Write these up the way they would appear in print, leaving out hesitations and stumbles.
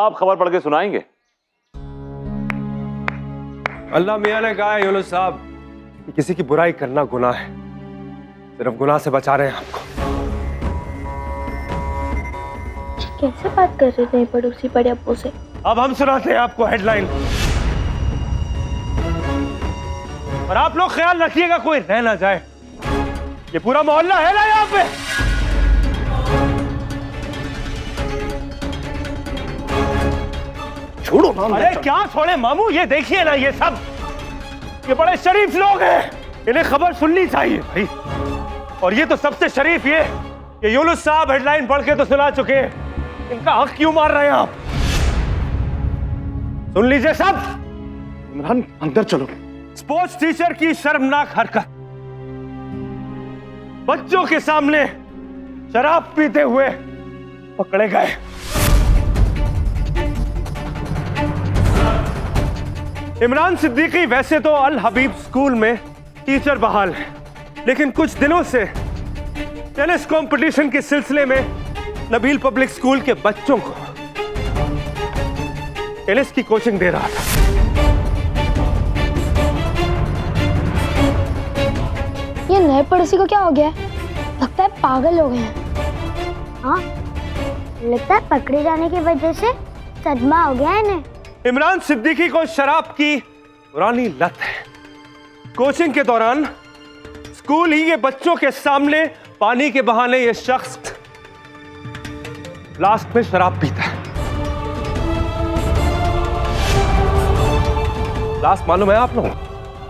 आप खबर पढ़ के सुनाएंगे। अल्लाह मियां ने कहा है यूनुस साहब कि किसी की बुराई करना गुनाह है, सिर्फ गुनाह से बचा रहे हैं आपको। कैसे बात कर रहे थे पड़ोसी बड़े अब्बू से? अब हम सुनाते हैं आपको हेडलाइन, और आप लोग ख्याल रखिएगा कोई रह ना जाए। ये पूरा मोहल्ला है ना यहाँ पे। छोड़ो ना। अरे क्या छोड़े मामू, ये देखिए ना, ये सब ये बड़े शरीफ लोग हैं, इन्हें खबर सुननी चाहिए भाई। और ये तो सबसे शरीफ ये कि यूनुस साहब हेडलाइन पढ़ के तो सुना चुके हैं, इनका हक क्यों मार रहे हैं आप? सुन लीजिए सब। इमरान अंदर चलो। स्पोर्ट्स टीचर की शर्मनाक हरकत, बच्चों के सामने शराब पीते हुए पकड़े गए। इमरान सिद्दीकी वैसे तो अल हबीब स्कूल में टीचर बहाल है, लेकिन कुछ दिनों से टेनिस कंपटीशन के सिलसिले में नबील पब्लिक स्कूल के बच्चों को टेनिस की कोचिंग दे रहा था। ये नए पड़ोसी को क्या हो गया? लगता है पागल हो गए हैं। हाँ, लगता है पकड़े जाने की वजह से सदमा हो गया इन्हें। इमरान सिद्दीकी को शराब की पुरानी लत है। कोचिंग के दौरान स्कूल ही के बच्चों के सामने पानी के बहाने ये शख्स फ्लास्क में शराब पीता है। फ्लास्क मालूम है आप लोगों?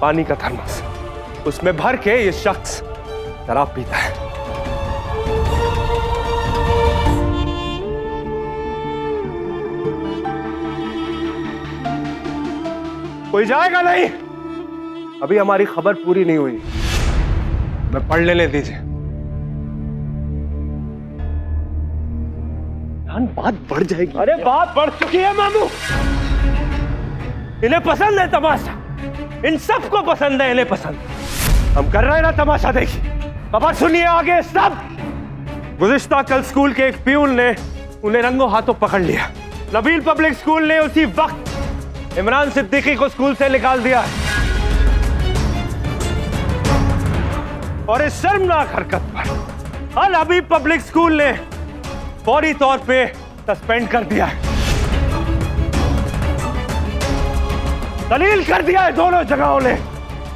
पानी का थर्मस, उसमें भर के ये शख्स शराब पीता है। कोई जाएगा नहीं, अभी हमारी खबर पूरी नहीं हुई, मैं पढ़ लेने दीजिए। बात बढ़ जाएगी। अरे बात बढ़ चुकी है मामू, इन्हें पसंद है तमाशा, इन सबको पसंद है, इन्हें पसंद। हम कर रहे हैं ना तमाशा, देखिए। खबर सुनिए आगे सब। गुज़िश्ता कल स्कूल के एक प्यून ने उन्हें रंगों हाथों पकड़ लिया। नबील पब्लिक स्कूल ने उसी वक्त इमरान सिद्दीकी को स्कूल से निकाल दिया, और इस शर्मनाक हरकत पर अल हबीब पब्लिक स्कूल ने फौरी तौर पे सस्पेंड कर दिया है, दलील कर दिया है दोनों जगहों ने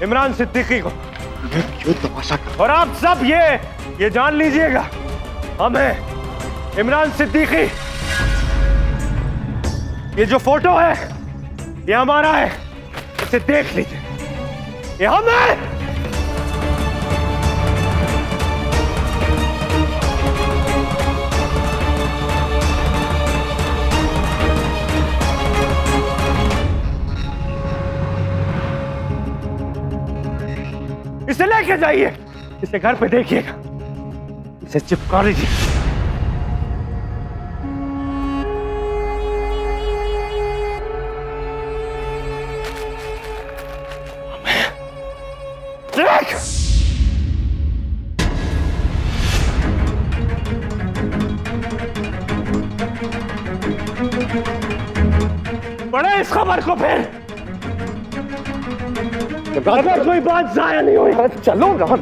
इमरान सिद्दीकी को। क्यों तमाशा कर? और आप सब ये जान लीजिएगा, हमें इमरान सिद्दीकी, ये जो फोटो है ये हमारा है, इसे देख लीजिए, ये हम हैं। इसे लेके जाइए, इसे घर पे देखिएगा, इसे चिपका लीजिए। देख, पढ़े इस खबर को फिर, अगर कोई बात जाया नहीं हुई। चलो ना।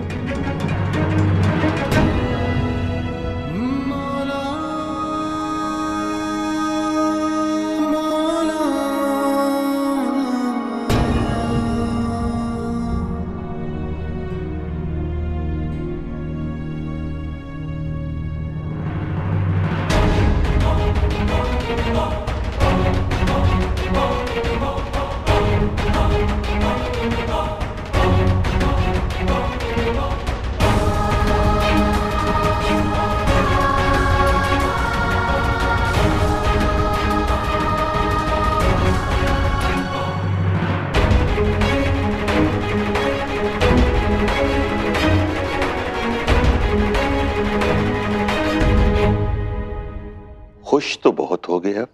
खुश तो बहुत हो गए अब,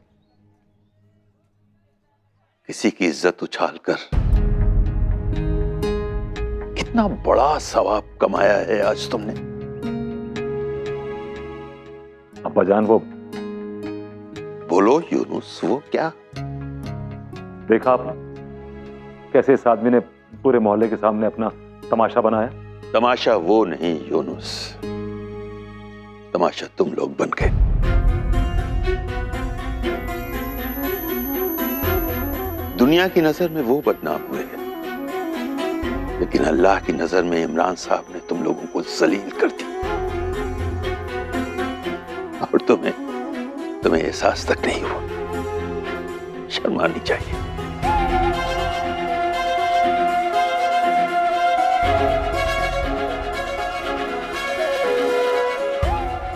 किसी की इज्जत उछालकर कितना बड़ा सवाब कमाया है आज तुमने। अब्बाजान, वो बोलो यूनुस, वो क्या? देखा आपने कैसे इस आदमी ने पूरे मोहल्ले के सामने अपना तमाशा बनाया? तमाशा वो नहीं यूनुस, तमाशा तुम लोग बन गए। दुनिया की नजर में वो बदनाम हुए हैं, लेकिन अल्लाह की नजर में इमरान साहब ने तुम लोगों को जलील कर दिया। और तुम्हें एहसास तक नहीं हुआ। शर्म आनी चाहिए।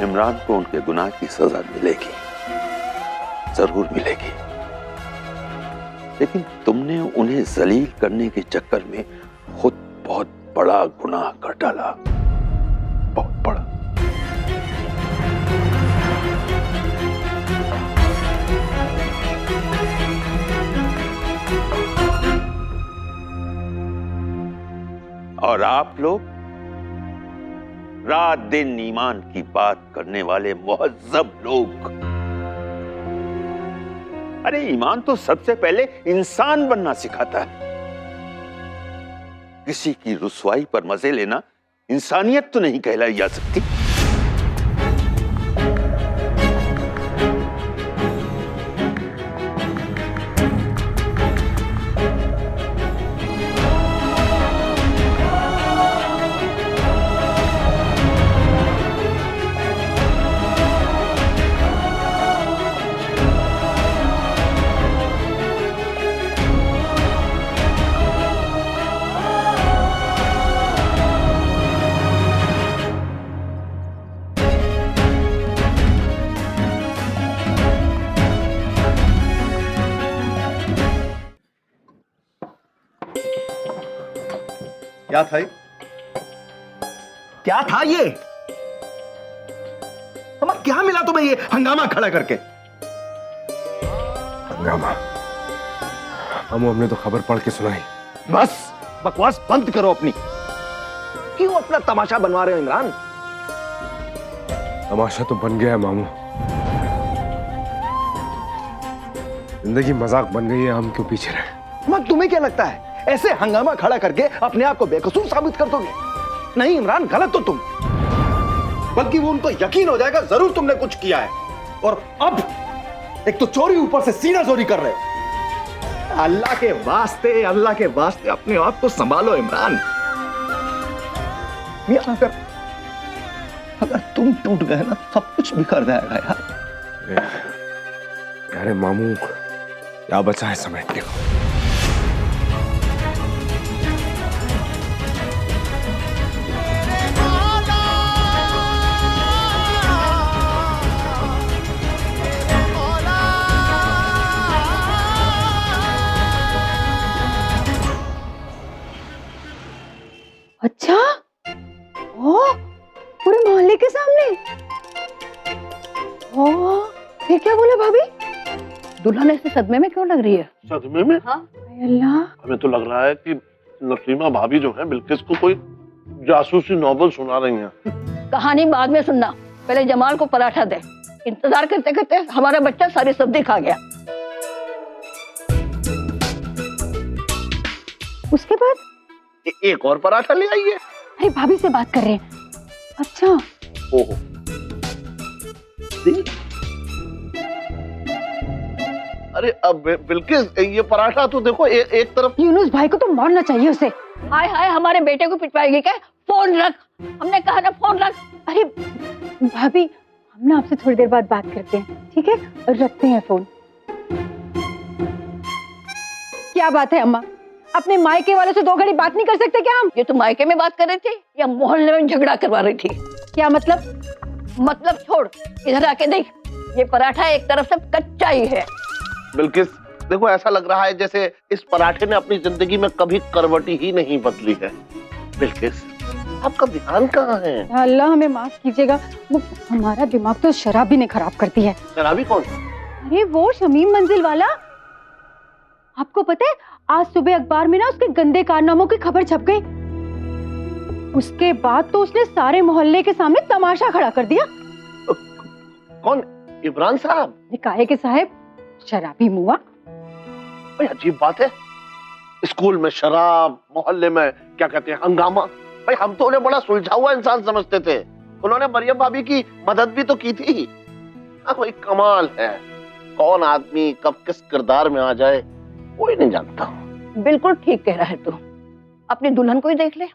इमरान को उनके गुनाह की सजा मिलेगी, जरूर मिलेगी, लेकिन तुमने उन्हें जलील करने के चक्कर में खुद बहुत बड़ा गुनाह कर डाला, बहुत बड़ा। और आप लोग रात दिन ईमान की बात करने वाले मुहज्जब लोग, अरे ईमान तो सबसे पहले इंसान बनना सिखाता है। किसी की रुसवाई पर मजे लेना इंसानियत तो नहीं कहलाई जा सकती। क्या था ये? क्या था ये? अम्मा क्या मिला तुम्हें ये हंगामा खड़ा करके? हंगामा? हमने तो खबर पढ़ के सुनाई। बस बकवास बंद करो अपनी। क्यों अपना तमाशा बनवा रहे हो इमरान? तमाशा तो बन गया है मामू। जिंदगी मजाक बन गई है, हम क्यों पीछे रहे? अम्मा तुम्हें क्या लगता है ऐसे हंगामा खड़ा करके अपने आप को बेकसूर साबित कर दोगे? नहीं इमरान, गलत तो तुम, बल्कि वो उनको यकीन हो जाएगा जरूर तुमने कुछ किया है। और अब एक तो चोरी, ऊपर से सीना चोरी कर रहे हो। अल्लाह के वास्ते अपने आप को संभालो इमरान। अगर तुम टूट गए ना सब कुछ बिखर जाएगा यार। अरे मामू क्या बचा है समेटने को? अच्छा, ओ, पूरे मोहल्ले के सामने? ओ, फिर क्या बोले भाभी? दुल्हन ऐसे सदमे में क्यों लग रही है? सदमे में? हाँ? अल्लाह, हमें तो लग रहा है कि नसीमा भाभी जो है बिल्किस को कोई जासूसी नॉवल सुना रही हैं। कहानी बाद में सुनना, पहले जमाल को पराठा दे। इंतजार करते करते हमारा बच्चा सारी सब्जी खा गया। उसके बाद एक और पराठा ले आइए। अरे भाभी से बात कर रहे हैं। अच्छा, ओहो, अरे अब बिल्किस ये पराठा तो देखो एक तरफ। यूनुस भाई को तो मारना चाहिए उसे। हाय हाय, हमारे बेटे को पिटवाएगी क्या? फोन रख, हमने कहा ना फोन रख। अरे भाभी, हम ना आपसे थोड़ी देर बाद बात करते हैं, ठीक है? रखते हैं फोन। क्या बात है अम्मा, अपने मायके वालों से 2 घड़ी बात नहीं कर सकते क्या हम? ये तो मायके में बात कर रहे थे या मोहल्ले में झगड़ा करवा रही थी? क्या मतलब? मतलब छोड़, इधर आके देख, ये पराठा एक तरफ से कच्चा ही है। बिल्किस देखो, ऐसा लग रहा है जैसे इस पराठे ने अपनी जिंदगी में कभी करवटी ही नहीं बदली है। बिल्किस आपका ध्यान कहाँ है? अल्लाह हमें माफ कीजिएगा, वो हमारा दिमाग तो शराबी ने खराब कर दी है। शराबी कौन? अरे वो शमीम मंजिल वाला, आपको पता है आज सुबह अखबार में ना उसके गंदे कारनामों की खबर छप गई। उसके बाद तो उसने सारे मोहल्ले के सामने तमाशा खड़ा कर दिया। कौन? इमरान साहब, काहे के साहब शराबी मुआ। बड़ी अजीब बात है, स्कूल में शराब, मोहल्ले में क्या कहते हैं हंगामा। भाई हम तो उन्हें बड़ा सुलझा हुआ इंसान समझते थे, उन्होंने मरियम भाभी की मदद भी तो की थी। कोई कमाल है, कौन आदमी कब किस किरदार में आ जाए कोई नहीं जानता। बिल्कुल ठीक कह रहा है तू। अपनी दुल्हन को ही देख ले।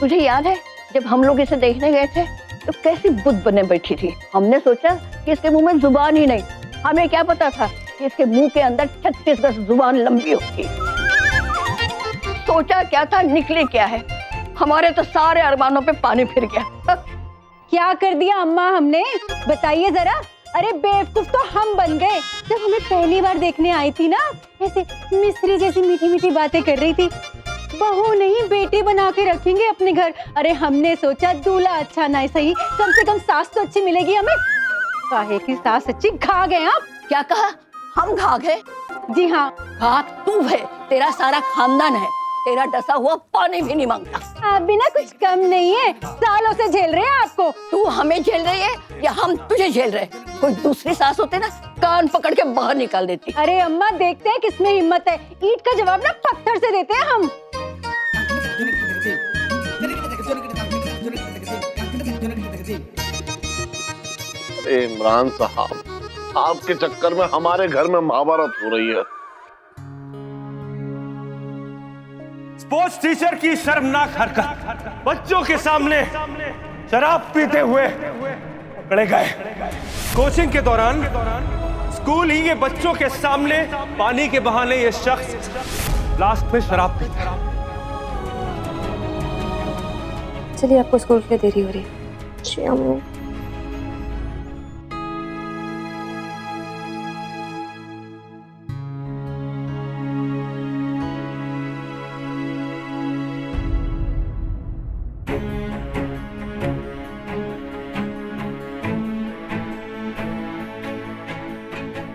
तुझे याद है जब हम लोग इसे देखने गए थे तो कैसी बुद्ध बने बैठी थी। हमने सोचा कि इसके मुंह में जुबान ही नहीं, हमें क्या पता था कि इसके मुंह के अंदर 36 जुबान लंबी होगी। सोचा क्या था, निकले क्या है। हमारे तो सारे अरमानों पे पानी फिर गया। क्या कर दिया अम्मा हमने, बताइए जरा। अरे बेवकूफ तो हम बन गए। जब हमें पहली बार देखने आई थी ना, ऐसे मिस्री जैसी मीठी मीठी बातें कर रही थी, बहू नहीं बेटी बना के रखेंगे अपने घर। अरे हमने सोचा दूल्हा अच्छा ना सही, कम से कम सास तो अच्छी मिलेगी हमें। काहे की सास अच्छी, खा गए आप। क्या कहा? हम घा गए? जी हाँ, घात तू है, तेरा सारा खानदान है। तेरा डसा हुआ पानी भी नहीं मांगता। आप भी ना कुछ कम नहीं है, सालों से झेल रहे हैं आपको। तू हमें झेल रही है या हम तुझे झेल रहे? कोई दूसरी सास होते ना कान पकड़ के बाहर निकाल देती। अरे अम्मा देखते हैं किसमें हिम्मत है। ईंट का जवाब ना पत्थर से देते हैं हम। इमरान साहब, आपके चक्कर में हमारे घर में महाभारत हो रही है। स्पोर्ट्स टीचर की शर्मनाक हरकत, बच्चों के सामने शराब पीते हुए पकड़े गए। कोचिंग के दौरान स्कूल ही के बच्चों के सामने पानी के बहाने ये शख्स लास्ट में शराब पीता। चलिए, आपको स्कूल के लिए देरी हो रही है।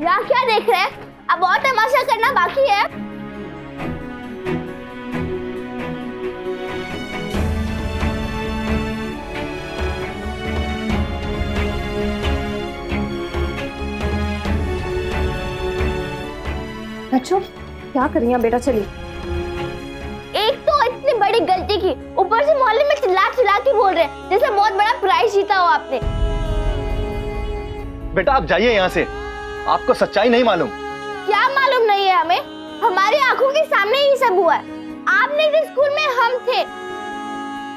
यहाँ क्या देख रहे हैं? अब और तमाशा करना बाकी है। बच्चों क्या कर रही हैं बेटा, चलिए। एक तो इतनी बड़ी गलती की, ऊपर से मोहल्ले में चिल्ला चिल्ला के बोल रहे हैं जैसे बहुत बड़ा प्राइज जीता हो आपने। बेटा आप जाइए यहाँ से, आपको सच्चाई नहीं मालूम। क्या मालूम नहीं है हमें? हमारी आंखों के सामने ही सब हुआ है। आपने जिस स्कूल में हम थे,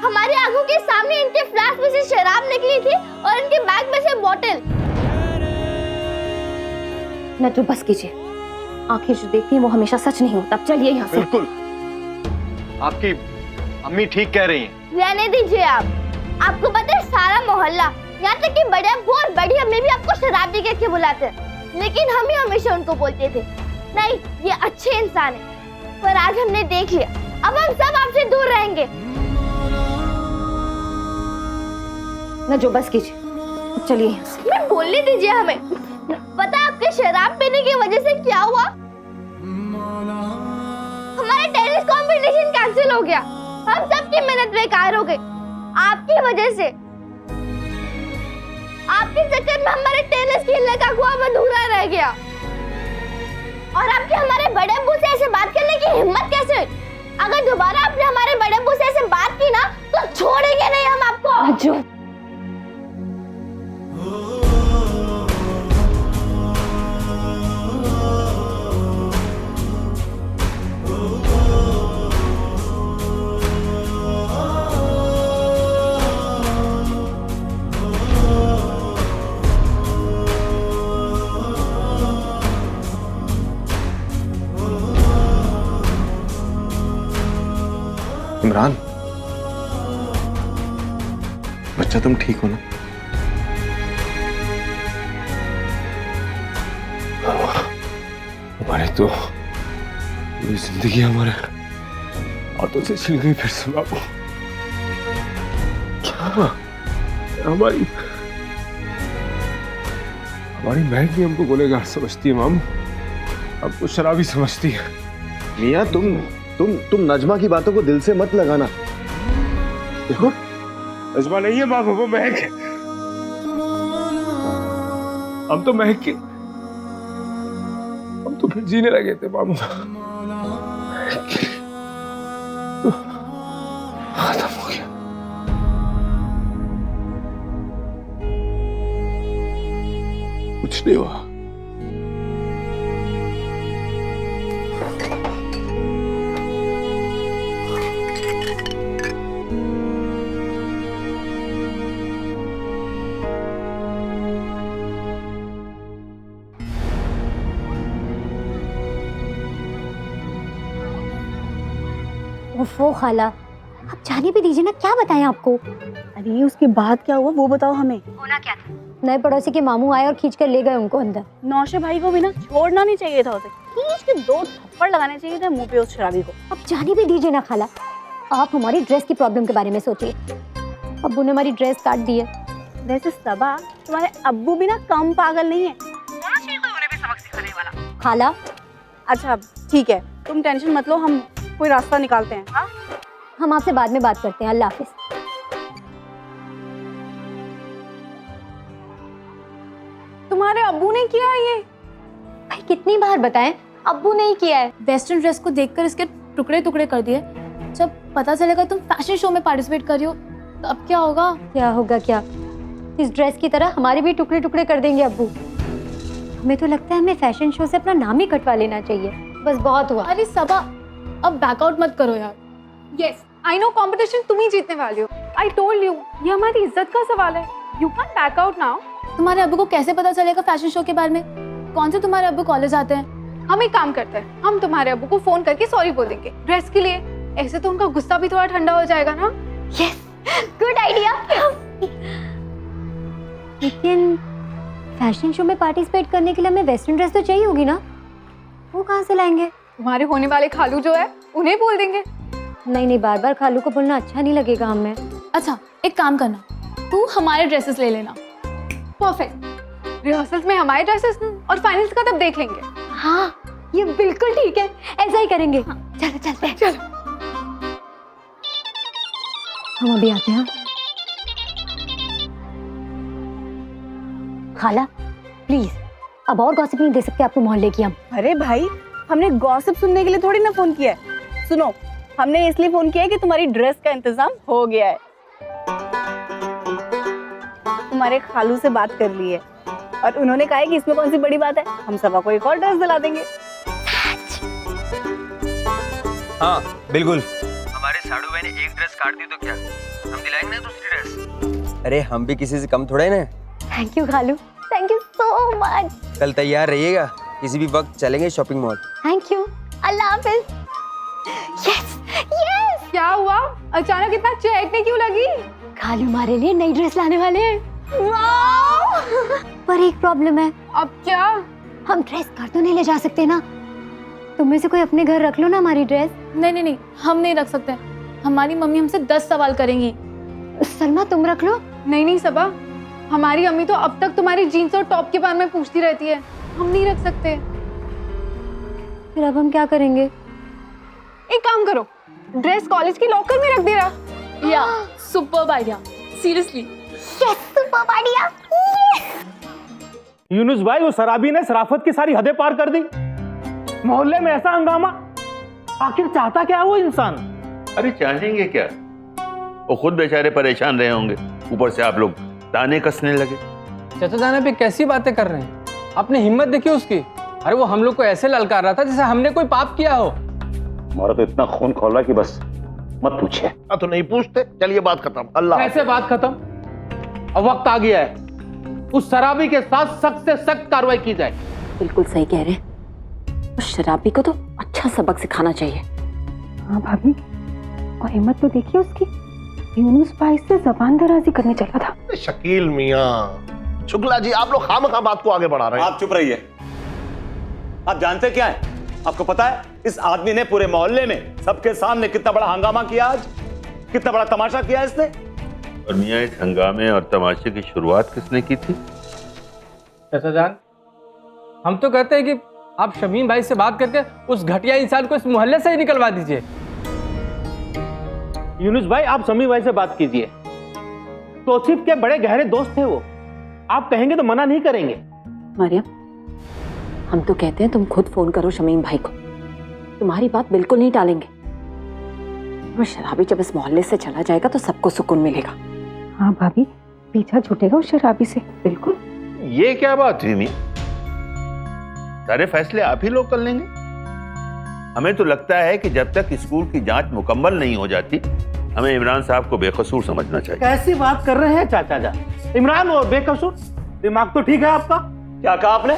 हमारी आंखों के सामने इनके फ्लास्क में से शराब निकली थी और इनके बैग में से बोतल। नज्जू बस कीजिए, आंखें जो देखती हैं वो हमेशा सच नहीं होता। अब चलिए यहाँ से। बिल्कुल, आपकी अम्मी ठीक कह रही हैं। रहने दीजिए आप। आपको पता है सारा मोहल्ला, यहाँ तक कि बड़े अब्बू और बड़ी अम्मी भी आपको शराबी कह के बुलाते हैं, लेकिन हम ही हमेशा उनको बोलते थे नहीं ये अच्छे इंसान है। पर आज हमने देख लिया, अब हम सब आपसे दूर रहेंगे। नज्जू बस कीजिए, अब चलिए यहाँ से। मैं बोलने दीजिए हमें। पता आपके शराब पीने की वजह से क्या हुआ? हमारा टेनिस कंपटीशन कैंसिल हो गया। हम सबकी मेहनत बेकार हो गई आपकी वजह से। आपके चक्कर में हमारे टेनिस खेलने का ख्वाब अधूरा रह गया। और आपके हमारे बड़े अब्बू से ऐसे बात करने की हिम्मत कैसे हुई? अगर दोबारा आपने हमारे बड़े अब्बू से ऐसे बात की ना तो छोड़ेंगे नहीं हम आपको। नज्जू इमरान, बच्चा तुम ठीक हो ना? हमारे तो ये जिंदगी हमारे हाथों से छिन गई फिर से बाबू। क्या हुआ? हमारी बहन भी हमको गुनहगार समझती है मामू, हमको शराबी समझती है। मियाँ तुम नजमा की बातों को दिल से मत लगाना। देखो, 'नजमा नहीं है मामू, वो महक है। हम तो महक के, हम तो फिर जीने लगे थे मामू। खत्म हो गया। कुछ नहीं हुआ। ओफो खाला, आप जाने भी दीजिए ना, क्या बताएं आपको। अरे उसके बाद क्या हुआ वो बताओ हमें। होना क्या था, नए पड़ोसी के मामू आए और खींच कर ले गए उनको अंदर। नौशे भाई को भी ना छोड़ना नहीं चाहिए था उसे, खींच के 2 थप्पड़ लगाने चाहिए थे मुंह पे उस शराबी को। अब जाने भी दीजिए ना खाला, आप हमारी ड्रेस की प्रॉब्लम के बारे में सोचिए। अब्बू ने हमारी ड्रेस काट दी है। वैसे सबा, तुम्हारे अब्बू भी ना कम पागल नहीं है, होना चाहिए कोई उन्हें भी सबक सिखाने वाला। खाला अच्छा ठीक है, तुम टेंशन मत लो, हम कोई रास्ता निकालते हैं। हाँ हम आपसे बाद में बात करते हैं, अल्लाह हाफिज। तुम्हारे अब्बू ने किया ये? भाई कितनी बार बताएं, अब्बू ने ही किया है। वेस्टर्न ड्रेस को देखकर इसके टुकड़े टुकड़े कर दिए। जब पता चलेगा तुम फैशन शो में पार्टिसिपेट कर रही हो तो अब क्या होगा? क्या होगा क्या, इस ड्रेस की तरह हमारे भी टुकड़े टुकड़े कर देंगे अब्बू। हमें तो लगता है हमें फैशन शो से अपना नाम ही कटवा लेना चाहिए। बस बहुत हुआ। अरे सबा, अब बैकआउट मत करो यार। यस आई नो, कंपटीशन तुम ही जीतने वाली हो। आई टोल्ड यू, ये हमारी इज्जत का सवाल है। You can back out now. तुम्हारे अब्बू को कैसे पता चलेगा फैशन शो के बारे में? कौन से तुम्हारे अब्बू कॉलेज आते हैं? हम एक काम करते हैं, हम तुम्हारे अब्बू को फोन करके सॉरी बोल देंगे ड्रेस के लिए, ऐसे तो उनका गुस्सा भी थोड़ा ठंडा हो जाएगा ना। Yes, good idea. लेकिन फैशन शो में पार्टिसिपेट करने के लिए हमें वेस्टर्न ड्रेस तो चाहिए होगी ना, वो कहाँ से लाएंगे? तुम्हारे होने वाले खालू जो है उन्हें बोल देंगे। नहीं नहीं, बार बार खालू को बोलना अच्छा नहीं लगेगा हमें। अच्छा एक काम करना, तू हमारे ड्रेसेस ले लेना। परफेक्ट, रिहर्सल्स में हमारे ड्रेसेस और फाइनल्स का तब देख लेंगे। हाँ ये बिल्कुल ठीक है, ऐसा ही करेंगे। चलो चलते हैं। चलो हम अभी आते हैं। खाला प्लीज, अब और गॉसिप नहीं दे सकते आपको मोहल्ले की हम। अरे भाई, हमने गॉसिप सुनने के लिए थोड़ी ना फोन किया है। सुनो, हमने इसलिए फोन किया है कि तुम्हारी ड्रेस का इंतजाम हो गया है। तुम्हारे खालू से बात कर ली है और उन्होंने कहा है कि इसमें कौन सी बड़ी बात है, हम सबा को एक और ड्रेस दिला देंगे। हाँ बिल्कुल, हमारे साड़ू भाई ने एक ड्रेस काट दी तो क्या हम दिलाएंगे ना दूसरी ड्रेस। अरे हम भी किसी से कम थोड़े ना। थैंक यू खालू, थैंक यू सो मच। कल तैयार रहिएगा, किसी भी वक्त चलेंगे shopping mall. Thank you, Allah Hafiz. Yes yes. क्या हुआ, अचानक इतना चहकने क्यों लगी? खालू हमारे लिए नई ड्रेस लाने वाले हैं। वाओ! पर एक प्रॉब्लम है। अब क्या? हम ड्रेस घर तो नहीं ले जा सकते ना, तुम में से कोई अपने घर रख लो ना हमारी ड्रेस। नहीं नहीं नहीं, हम नहीं रख सकते, हमारी मम्मी हमसे 10 सवाल करेंगी। सलमा तुम रख लो। नहीं नहीं सबा, हमारी अम्मी तो अब तक तुम्हारी जीन्स और टॉप के बारे में पूछती रहती है, हम नहीं रख सकते। फिर अब हम क्या करेंगे? एक काम करो, ड्रेस कॉलेज की लॉकर में रख दे रहा। या superb idea, seriously yes, super idea. Yunus भाई, वो शराबी ने शराफत की सारी हदें पार कर दी। मोहल्ले में ऐसा हंगामा, आखिर चाहता क्या है वो इंसान? अरे चाहेंगे क्या, वो खुद बेचारे परेशान रहे होंगे, ऊपर से आप लोग ताने कसने लगे। चाचा जाने पे कैसी बातें कर रहे हैं, आपने हिम्मत देखी उसकी। अरे वो हम लोग को ऐसे ललकार रहा था जैसे हमने कोई पाप किया हो। हमारा तो इतना खून खोल रहा है कि बस मत पूछिए। तो नहीं पूछते, चलिए बात खत्म। अल्लाह कैसे बात खत्म? अब वक्त आ गया है, उस शराबी के साथ सख्त से सख्त कार्रवाई की जाए। बिल्कुल सही कह रहे हैं, उस शराबी को तो अच्छा सबक सिखाना चाहिए। हाँ भाभी, और हिम्मत तो देखिए उसकी, यूनुस भाई से जबान दराजी करने चला था। शकील मियां, शुक्ला जी, आप लोग खामखा बात को आगे बढ़ा रहे हैं। आप चुप रहिए। आप जानते क्या है, आपको पता है इस आदमी ने पूरे मोहल्ले में सबके सामने कितना बड़ा हंगामा किया, आज कितना बड़ा तमाशा किया इसने। और मियां, इस हंगामे और तमाशे की शुरुआत किसने की थी? चाचा जान, हम तो कहते हैं कि आप शमीम भाई से बात करके उस घटिया इंसान को इस मोहल्ले से ही निकलवा दीजिए। यूनुस भाई, आप शमीम भाई से बात कीजिए, तौसीफ के बड़े गहरे दोस्त थे वो, आप कहेंगे तो मना नहीं करेंगे। मरियम, हम तो कहते हैं तुम खुद फोन करो शमीम भाई को, तुम्हारी बात बिल्कुल नहीं टालेंगे। वो शराबी जब इस मोहल्ले से चला जाएगा तो सबको सुकून मिलेगा। हाँ भाभी, पीछा छूटेगा उस शराबी से। बिल्कुल। ये क्या बात हुई मियां? सारे फैसले आप ही लोग कर लेंगे? हमें तो लगता है कि जब तक स्कूल की जांच मुकम्मल नहीं हो जाती हमें इमरान साहब को बेकसूर समझना चाहिए। कैसी बात कर रहे हैं चाचा जान? इमरान और बेकसूर? दिमाग तो ठीक है आपका? क्या कहा आपने?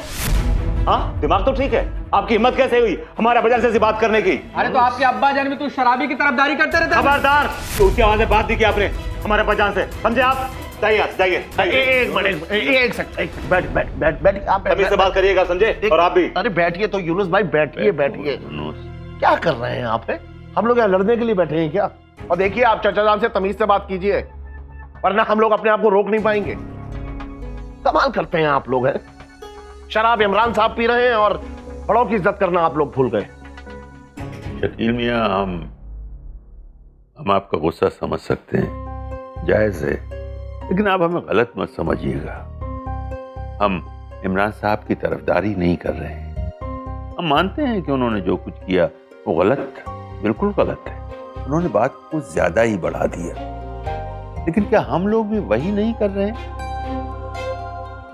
हाँ, दिमाग तो ठीक है। आपकी हिम्मत कैसे हुई हमारे बजान से ऐसी बात करने की? अरे तो आपके अब्बा जान में तू शराबी की तरफदारी करते रहते। खबरदार, तो उसकी आवाज में बात दी की आपने हमारे बजान से, समझे आप? जाइए जाइए। एक मिनट, एक सेकंड, बैठ बैठ बैठ बैठ, आप तमीज से बात करिएगा, समझे? और आप भी। अरे बैठिए तो यूनुस भाई, बैठिए बैठिए। क्या कर रहे हैं आप? हम लोग यहाँ लड़ने के लिए बैठे हैं क्या? और देखिए, आप चाचा जान से तमीज से बात कीजिए, वरना हम लोग अपने आप को रोक नहीं पाएंगे। कमाल करते हैं आप लोग, हैं? शराब इमरान साहब पी रहे हैं और बड़ों की इज्जत करना आप लोग भूल गए। शकील मियां, हम आपका गुस्सा समझ सकते हैं, जायज है, लेकिन आप हमें गलत मत समझिएगा। हम इमरान साहब की तरफदारी नहीं कर रहे हैं। हम मानते हैं कि उन्होंने जो कुछ किया वो गलत, बिल्कुल गलत है। उन्होंने बात को ज्यादा ही बढ़ा दिया, लेकिन क्या हम लोग भी वही नहीं कर रहे हैं?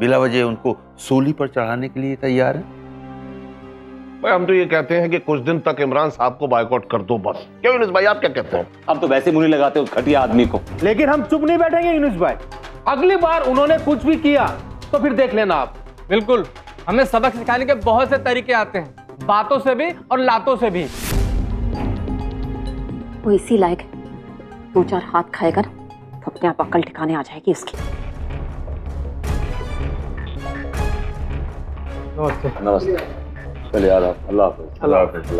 बिला वजह उनको सूली पर चढ़ाने के लिए तैयार हैं। भाई हम तो ये कहते हैं कि कुछ दिन तक इमरान साहब को बायकॉट कर दो बस। क्यों यूनुस भाई, आप क्या कहते हैं? हम तो वैसे मुंह नहीं लगाते उस घटिया आदमी को। लेकिन हम चुप नहीं बैठेंगे यूनुस भाई। अगली बार उन्होंने कुछ भी किया तो फिर देख लेना आप। बिल्कुल, हमें सबक सिखाने के बहुत से तरीके आते हैं, बातों से भी और लातों से भी। वो इसी लायक है, 2-4 हाथ खाएगा ना तो अपने आप अकल ठिकाने आ जाएगी उसकी। नमस्ते। चलिए, अल्लाह हाफ़िज़।